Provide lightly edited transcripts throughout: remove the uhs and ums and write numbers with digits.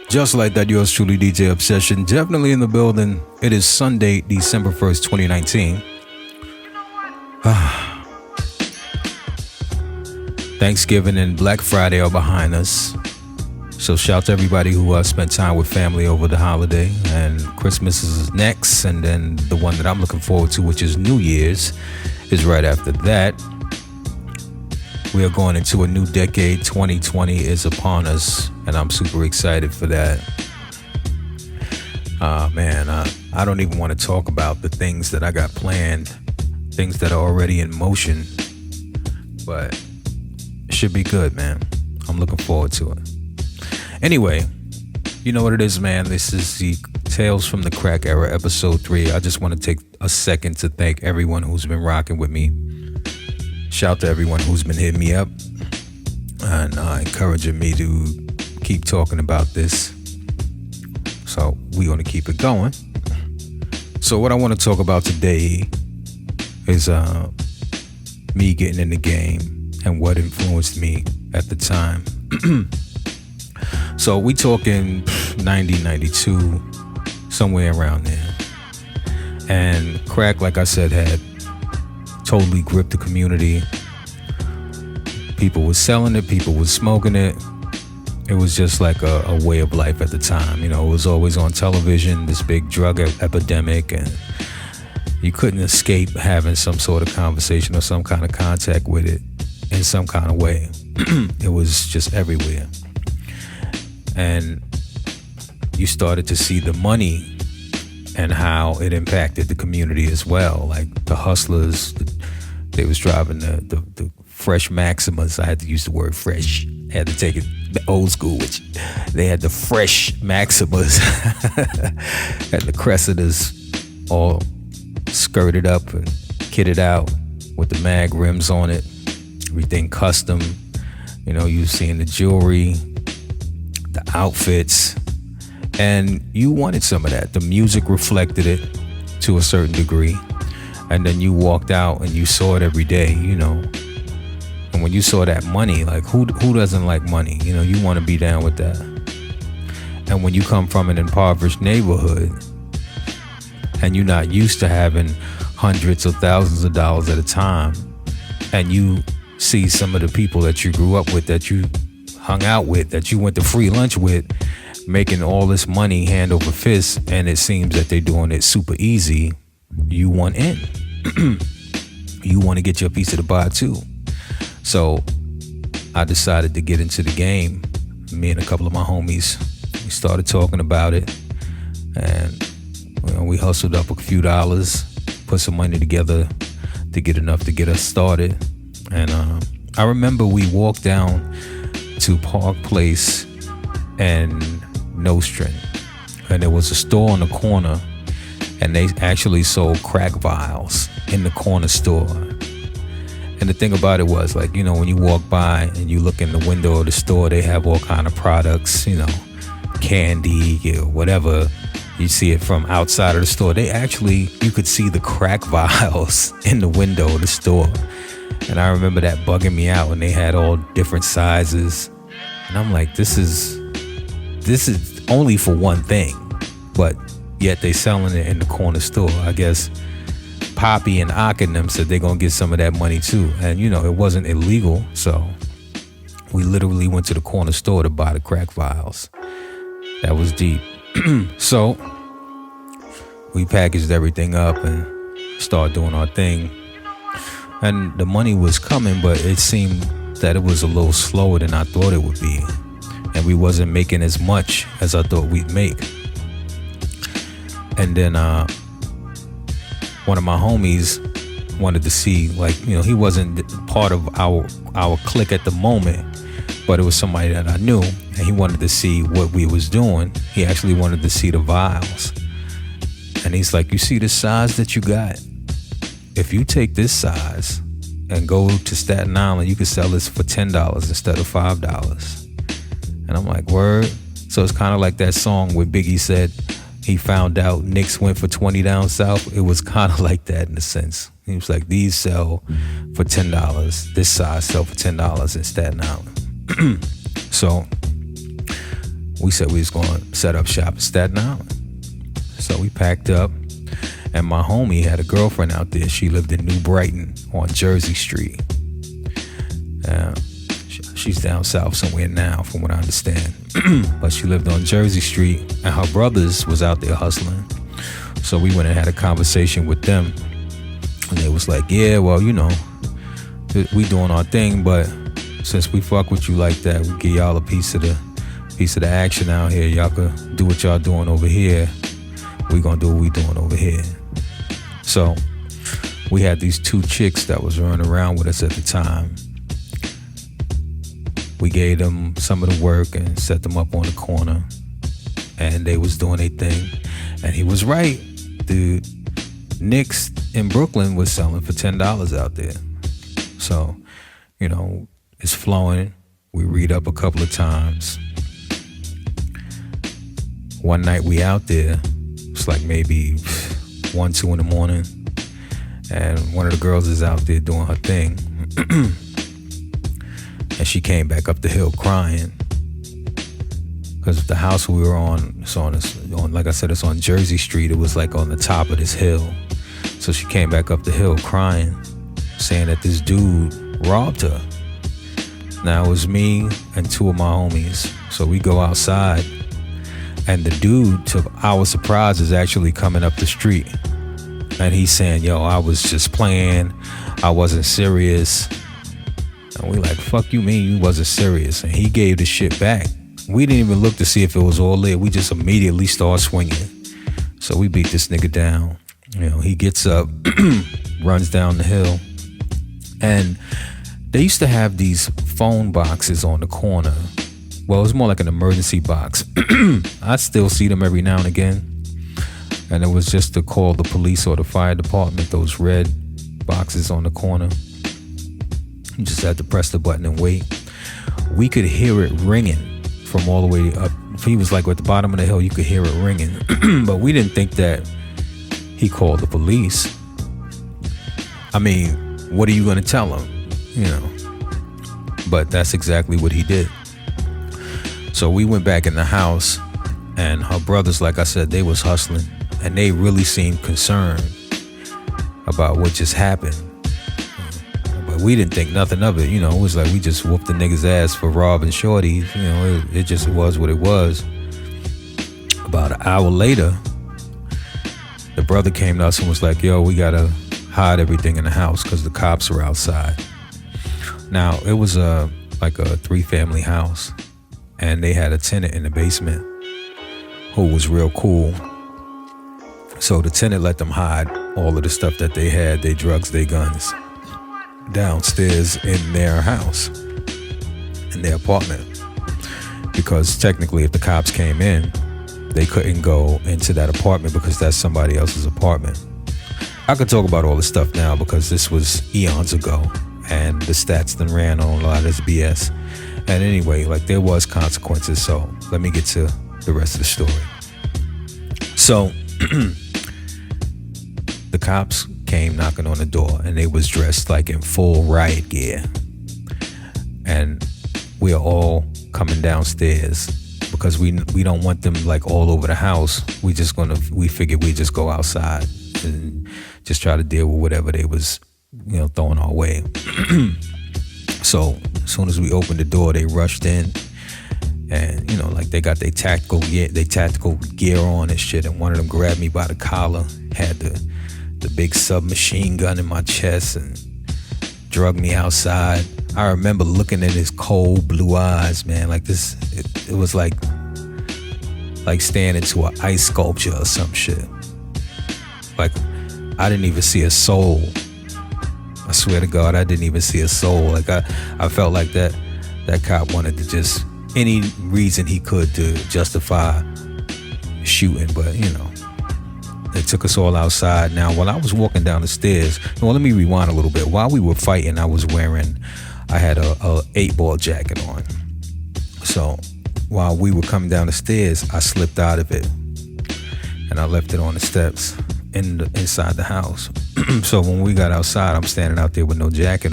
Just like that, yours truly, DJ Obsession, definitely in the building. It is Sunday, December 1st, 2019. Thanksgiving and Black Friday are behind us. So shout to everybody who spent time with family over the holiday. And Christmas is next. And then the one that I'm looking forward to, which is New Year's, is right after that. We are going into a new decade. 2020 is upon us, and I'm super excited for that. I don't even want to talk about the things that I got planned, things that are already in motion, but it should be good, man. I'm looking forward to it. Anyway, you know what it is, man. This is the Tales from the Crack Era, episode 3. I just want to take a second to thank everyone who's been rocking with me. Shout to everyone who's been hitting me up and encouraging me to keep talking about this. So we're going to keep it going. So what I want to talk about today is me getting in the game and what influenced me at the time. So we talking 90, 92, somewhere around there. And crack, like I said, had totally gripped the community. People were selling it, people were smoking it. It was just like a way of life at the time. You know, it was always on television, this big drug epidemic, and you couldn't escape having some sort of conversation or some kind of contact with it in some kind of way. It was just everywhere. And you started to see the money and how it impacted the community as well. Like the hustlers, they was driving the fresh Maximas. I had to use the word fresh. I had to take it the old school, which they had the fresh Maximas and the Cressidas all skirted up and kitted out with the mag rims on it. Everything custom. You know, you seeing the jewelry, the outfits, and you wanted some of that. The music reflected it to a certain degree. And then you walked out and you saw it every day, you know. And when you saw that money, like who doesn't like money? You know, you want to be down with that. And when you come from an impoverished neighborhood and you're not used to having hundreds or thousands of dollars at a time, and you see some of the people that you grew up with, that you hung out with, that you went to free lunch with, making all this money hand over fist, and it seems that they're doing it super easy, you want in. You want to get your piece of the pie too. So I decided to get into the game. Me and a couple of my homies, we started talking about it, and you know, we hustled up a few dollars, put some money together to get enough to get us started. And I remember we walked down to Park Place and Nostrand, and there was a store on the corner, and they actually sold crack vials in the corner store. And the thing about it was, like, you know, when you walk by and you look in the window of the store, they have all kind of products, you know, candy or whatever. You see it from outside of the store. They actually, you could see the crack vials in the window of the store. And I remember that bugging me out when they had all different sizes. And I'm like, this is only for one thing, but yet they selling it in the corner store. I guess Poppy and Ock and them said they're gonna get some of that money too. And you know, it wasn't illegal, so we literally went to the corner store to buy the crack vials. That was deep. So we packaged everything up and started doing our thing. And the money was coming, but it seemed that it was a little slower than I thought it would be. And we wasn't making as much as I thought we'd make. And then one of my homies wanted to see, like, you know, he wasn't part of our clique at the moment, but it was somebody that I knew, and he wanted to see what we was doing. He actually wanted to see the vials. And he's like, you see the size that you got? If you take this size and go to Staten Island, you can sell this for $10 instead of $5. And I'm like, word? So it's kind of like that song where Biggie said he found out Knicks went for 20 down south. It was kind of like that in a sense. He was like, these sell for $10. This size sell for $10 in Staten Island. So we said we was going to set up shop in Staten Island. So we packed up, and my homie had a girlfriend out there. She lived in New Brighton on Jersey Street. She's down south somewhere now, from what I understand. But she lived on Jersey Street, and her brothers was out there hustling. So we went and had a conversation with them, and they was like, yeah, well, you know, we doing our thing, but since we fuck with you like that, we give y'all a piece of the action out here. Y'all could do what y'all doing over here. We gonna do what we doing over here. So we had these two chicks that was running around with us at the time. We gave them some of the work and set them up on the corner, and they was doing their thing. And he was right. The Knicks in Brooklyn was selling for $10 out there. So, you know, it's flowing. We read up a couple of times. One night we out there, it's like maybe 1, 2 in the morning, and one of the girls is out there doing her thing. And she came back up the hill crying, because the house we were on, it's on, like I said, it's on Jersey Street. It was like on the top of this hill. So she came back up the hill crying, saying that this dude robbed her. Now it was me and 2 of my homies. So we go outside, and the dude, to our surprise, is actually coming up the street. And he's saying, yo, I was just playing. I wasn't serious. And we like, fuck you mean you wasn't serious? And he gave the shit back. We didn't even look to see if it was all lit. We just immediately started swinging. So we beat this nigga down. You know, he gets up, runs down the hill. And they used to have these phone boxes on the corner. Well, it was more like an emergency box. I still see them every now and again. And it was just to call the police or the fire department, those red boxes on the corner. You just had to press the button and wait. We could hear it ringing from all the way up. If he was like at the bottom of the hill, you could hear it ringing. But we didn't think that he called the police. I mean, what are you going to tell him? You know. But that's exactly what he did. So we went back in the house, and her brothers, like I said, they was hustling, and they really seemed concerned about what just happened. But we didn't think nothing of it. You know, it was like we just whooped the nigga's ass for robbing shorty. You know, it just was what it was. About an hour later, the brother came to us and was like, yo, we gotta hide everything in the house because the cops are outside. Now, it was like a 3-family house, and they had a tenant in the basement who was real cool. So the tenant let them hide all of the stuff that they had, their drugs, their guns, downstairs in their house, in their apartment. Because technically, if the cops came in, they couldn't go into that apartment because that's somebody else's apartment. I could talk about all this stuff now because this was eons ago, and the stats then ran on a lot of this BS. And anyway, like, there was consequences, so let me get to the rest of the story. So the cops came knocking on the door, and they was dressed like in full riot gear. And we are all coming downstairs because we don't want them like all over the house. We figured we'd just go outside and just try to deal with whatever they was, you know, throwing our way. So as soon as we opened the door, they rushed in, and you know, like, they got their tactical gear on and shit. And one of them grabbed me by the collar, had the big submachine gun in my chest, and drugged me outside. I remember looking at his cold blue eyes, man, like this. It was like staring into an ice sculpture or some shit. Like, I didn't even see a soul. I swear to God, I didn't even see a soul. Like, I felt like that cop wanted to just, any reason he could to justify shooting. But, you know, they took us all outside. Now, while I was walking down the stairs, well, let me rewind a little bit. While we were fighting, I had a 8-ball jacket on. So while we were coming down the stairs, I slipped out of it, and I left it on the steps inside the house. So when we got outside, I'm standing out there with no jacket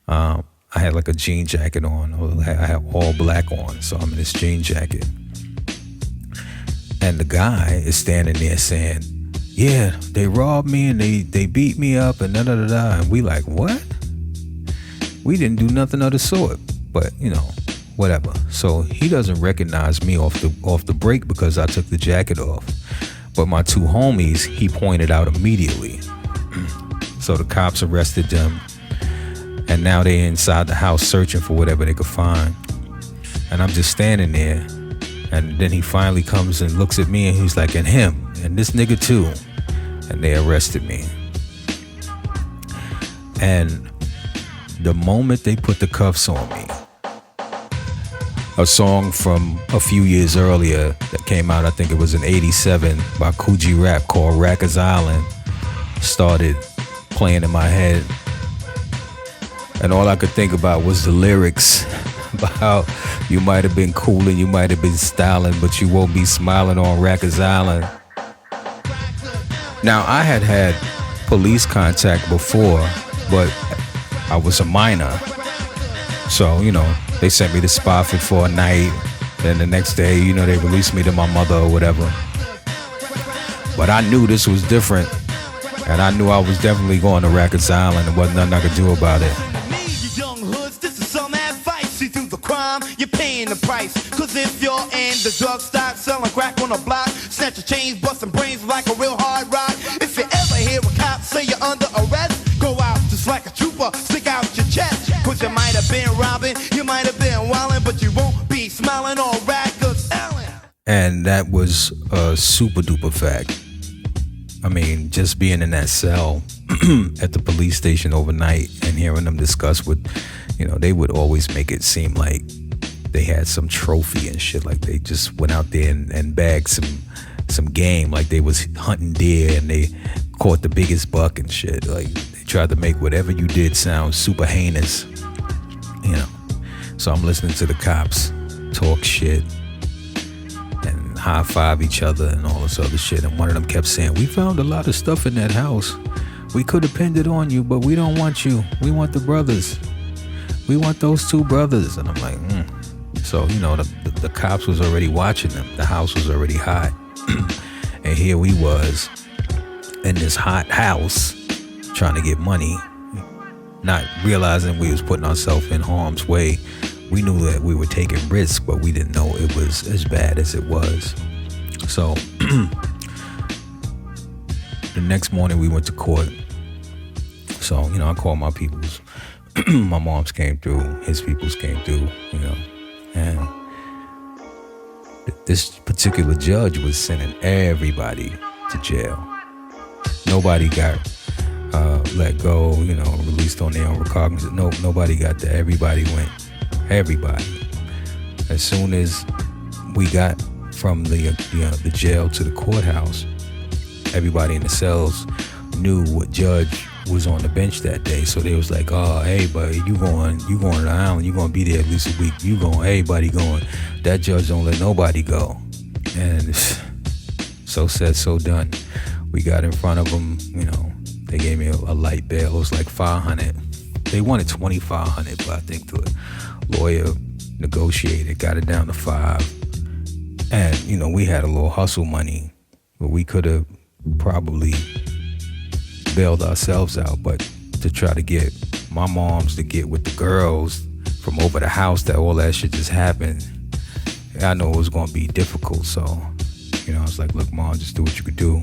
on. I had like a jean jacket on. I had all black on, so I'm in this jean jacket. And the guy is standing there saying, yeah, they robbed me and they beat me up and da-da-da-da. And we like, what? We didn't do nothing of the sort. But, whatever. So he doesn't recognize me off the break because I took the jacket off. But my two homies, he pointed out immediately. So the cops arrested them. And now they're inside the house searching for whatever they could find. And I'm just standing there. And then he finally comes and looks at me and he's like, and him, and this nigga too. And they arrested me. And the moment they put the cuffs on me, a song from a few years earlier that came out, I think it was in 87, by Coogee Rap called Rikers Island, started playing in my head. And all I could think about was the lyrics about how you might have been cool and you might have been styling, but you won't be smiling on Rikers Island. Now, I had police contact before, but I was a minor. So, they sent me to Spofford for a night. Then the next day, they released me to my mother or whatever. But I knew this was different. And I knew I was definitely going to Rikers Island and wasn't nothing I could do about it. You're paying the price. Cause if you're in the drug stock, selling crack on the block, snatch your chains, busting brains like a real hard rock. If you ever hear a cop say you're under arrest, go out just like a trooper, stick out your chest. Cause you might have been robbing, you might have been wildin', but you won't be smiling on Rikers Island. And that was a super duper fact. I mean, just being in that cell at the police station overnight and hearing them discuss what, they would always make it seem like they had some trophy and shit, like they just went out there and bagged some game, like they was hunting deer and they caught the biggest buck and shit. Like they tried to make whatever you did sound super heinous, So I'm listening to the cops talk shit and high five each other and all this other shit. And one of them kept saying, we found a lot of stuff in that house. We could have pinned it on you, but we don't want you. We want the brothers. We want those two brothers. And I'm like, So, the cops was already watching them. The house was already hot. And here we was in this hot house trying to get money, not realizing we was putting ourselves in harm's way. We knew that we were taking risks, but we didn't know it was as bad as it was. So the next morning we went to court. So, I called my peoples. My moms came through, his peoples came through, and this particular judge was sending everybody to jail. Nobody got let go, released on their own recognizance. No, nobody got that. Everybody went. Everybody. As soon as we got from the jail to the courthouse, everybody in the cells knew what judge was on the bench that day. So they was like, oh, hey, buddy, you going to the island. You going to be there at least a week. You going, everybody going. That judge don't let nobody go. And so said, so done. We got in front of them, they gave me a light bail. It was like $500. They wanted $2,500, but I think the lawyer negotiated, got it down to $5. And, we had a little hustle money, but we could have probably bailed ourselves out. But to try to get my moms to get with the girls from over the house, that all that shit just happened, I know it was going to be difficult. So, I was like, look, Mom, just do what you could do.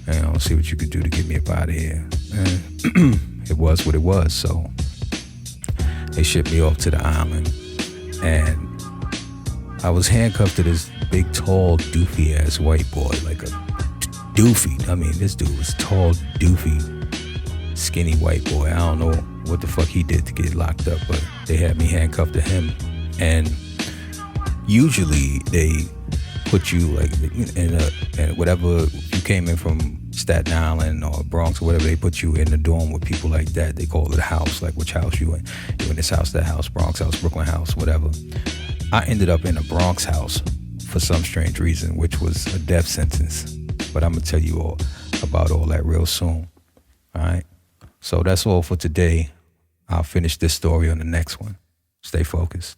And see what you could do to get me up out of here. And it was what it was. So they shipped me off to the island. And I was handcuffed to this big, tall, doofy ass white boy, like a doofy. I mean, this dude was tall, doofy, skinny white boy. I don't know what the fuck he did to get locked up, but they had me handcuffed to him. And usually they put you like in whatever, you came in from Staten Island or Bronx or whatever, they put you in the dorm with people like that. They call it a house, like which house you in. You in this house, that house, Bronx house, Brooklyn house, whatever. I ended up in a Bronx house for some strange reason, which was a death sentence. But I'm gonna tell you all about all that real soon. All right. So that's all for today. I'll finish this story on the next one. Stay focused.